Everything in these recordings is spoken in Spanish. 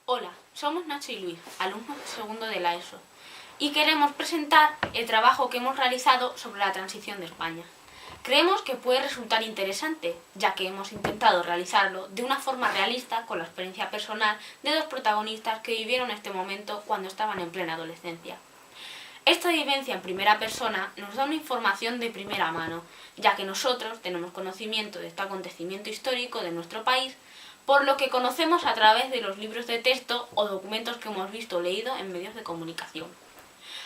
Hola, somos Nacho y Luis, alumnos de segundo de la ESO, y queremos presentar el trabajo que hemos realizado sobre la transición de España. Creemos que puede resultar interesante, ya que hemos intentado realizarlo de una forma realista con la experiencia personal de dos protagonistas que vivieron este momento cuando estaban en plena adolescencia. Esta vivencia en primera persona nos da una información de primera mano, ya que nosotros tenemos conocimiento de este acontecimiento histórico de nuestro país, por lo que conocemos a través de los libros de texto o documentos que hemos visto o leído en medios de comunicación.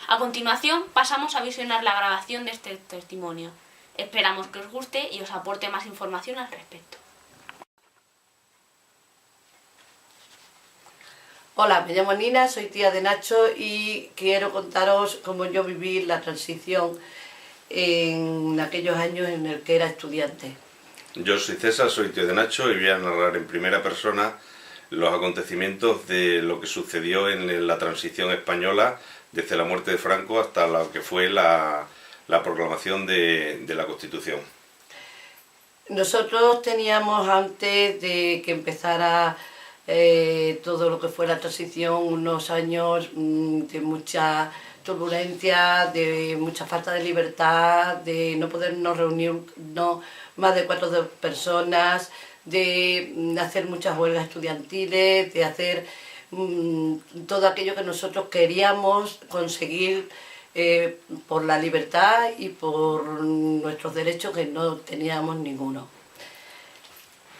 A continuación pasamos a visionar la grabación de este testimonio. Esperamos que os guste y os aporte más información al respecto. Hola, me llamo Nina, soy tía de Nacho y quiero contaros cómo yo viví la transición en aquellos años en el que era estudiante. Yo soy César, soy tío de Nacho y voy a narrar en primera persona los acontecimientos de lo que sucedió en la transición española desde la muerte de Franco hasta lo que fue la proclamación de la Constitución. Nosotros teníamos, antes de que empezara todo lo que fue la transición, unos años de mucha turbulencia, de mucha falta de libertad, de no podernos reunir más de 4 personas, de hacer muchas huelgas estudiantiles, de hacer todo aquello que nosotros queríamos conseguir por la libertad y por nuestros derechos, que no teníamos ninguno.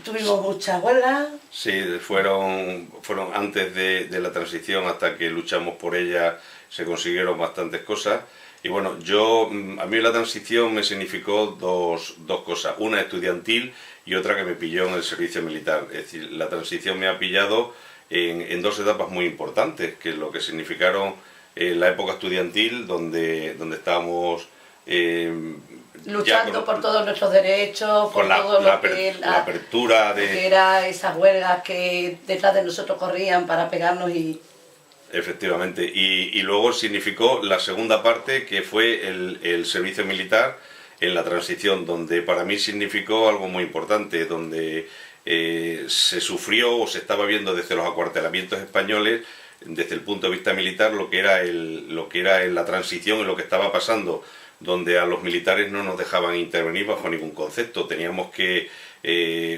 Tuvimos muchas huelgas. Sí, fueron antes de la transición, hasta que luchamos por ella, se consiguieron bastantes cosas. Y bueno, a mí la transición me significó dos cosas, una estudiantil y otra que me pilló en el servicio militar. Es decir, la transición me ha pillado en dos etapas muy importantes, que es lo que significaron la época estudiantil, donde estábamos luchando por todos nuestros derechos, por todo lo que la apertura de... que era esas huelgas que detrás de nosotros corrían para pegarnos y... Efectivamente, y luego significó la segunda parte, que fue el servicio militar en la transición, donde para mí significó algo muy importante, donde se sufrió o se estaba viendo desde los acuartelamientos españoles, desde el punto de vista militar, lo que era la transición y lo que estaba pasando, donde a los militares no nos dejaban intervenir bajo ningún concepto. Teníamos que,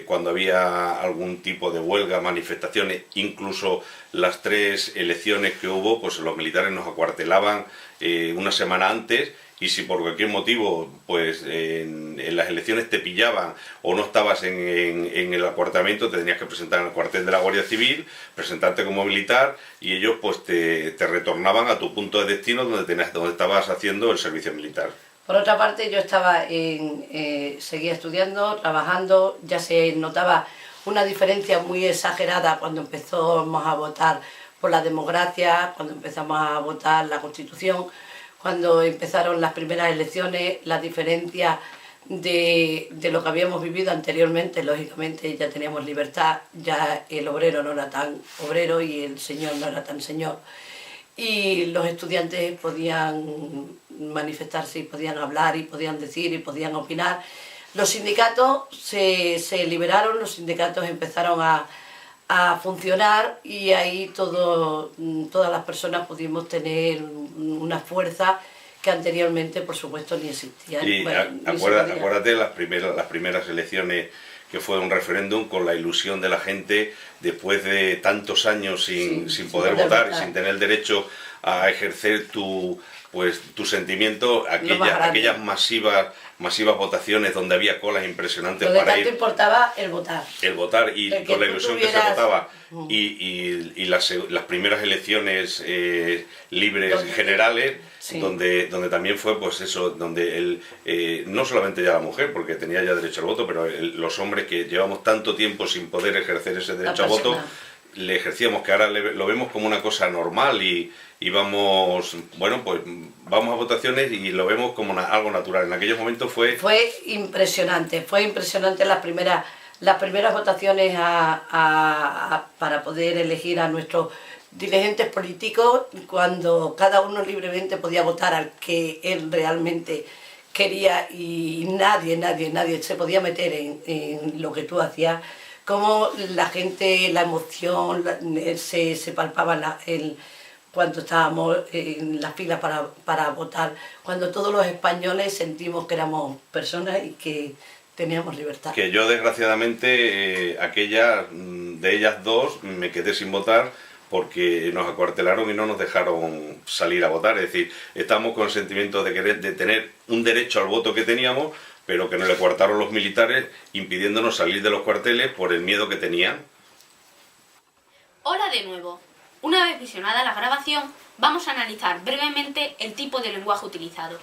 cuando había algún tipo de huelga, manifestaciones, incluso las 3 elecciones que hubo, pues los militares nos acuartelaban una semana antes, y si por cualquier motivo pues en las elecciones te pillaban o no estabas en el acuartelamiento, te tenías que presentar en el cuartel de la Guardia Civil, presentarte como militar, y ellos pues te retornaban a tu punto de destino donde estabas haciendo el servicio militar. Por otra parte, yo estaba seguía estudiando, trabajando, ya se notaba una diferencia muy exagerada cuando empezamos a votar por la democracia, cuando empezamos a votar la Constitución, cuando empezaron las primeras elecciones, la diferencia de lo que habíamos vivido anteriormente. Lógicamente ya teníamos libertad, ya el obrero no era tan obrero y el señor no era tan señor. Y los estudiantes podían manifestarse y podían hablar y podían decir y podían opinar. Los sindicatos se liberaron, los sindicatos empezaron a funcionar, y ahí todas las personas pudimos tener una fuerza que anteriormente, por supuesto, ni existía. Y acuérdate las primeras elecciones, que fue un referéndum con la ilusión de la gente después de tantos años sin poder votar y sin tener el derecho a ejercer tu sentimiento, aquellas masivas votaciones donde había colas impresionantes para ir. Lo que tanto importaba el votar. El votar, y con la ilusión que se votaba, y las primeras elecciones libres generales, sí, donde también fue pues eso, donde no solamente ya la mujer, porque tenía ya derecho al voto, pero los hombres, que llevamos tanto tiempo sin poder ejercer ese derecho al voto, le ejercíamos, que ahora lo vemos como una cosa normal, y vamos, bueno, pues vamos a votaciones y lo vemos como algo natural. En aquellos momentos fue impresionante las primeras votaciones para poder elegir a nuestros dirigentes políticos, cuando cada uno libremente podía votar al que él realmente quería, y nadie se podía meter en lo que tú hacías cómo la gente, la emoción se palpaba cuando estábamos en la fila para votar, cuando todos los españoles sentimos que éramos personas y que teníamos libertad. Que yo desgraciadamente, de ellas dos, me quedé sin votar porque nos acuartelaron y no nos dejaron salir a votar. Es decir, estamos con el sentimiento de tener un derecho al voto que teníamos, pero que nos le coartaron los militares, impidiéndonos salir de los cuarteles por el miedo que tenían. Hola de nuevo. Una vez visionada la grabación, vamos a analizar brevemente el tipo de lenguaje utilizado.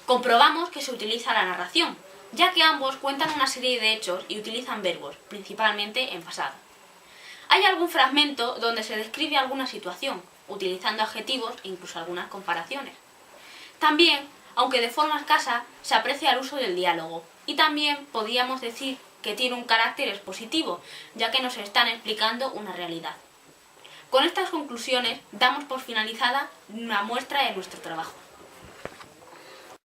Comprobamos que se utiliza la narración, ya que ambos cuentan una serie de hechos y utilizan verbos, principalmente en pasado. Hay algún fragmento donde se describe alguna situación, utilizando adjetivos e incluso algunas comparaciones. También, aunque de forma escasa, se aprecia el uso del diálogo, y también podríamos decir que tiene un carácter expositivo, ya que nos están explicando una realidad. Con estas conclusiones damos por finalizada una muestra de nuestro trabajo.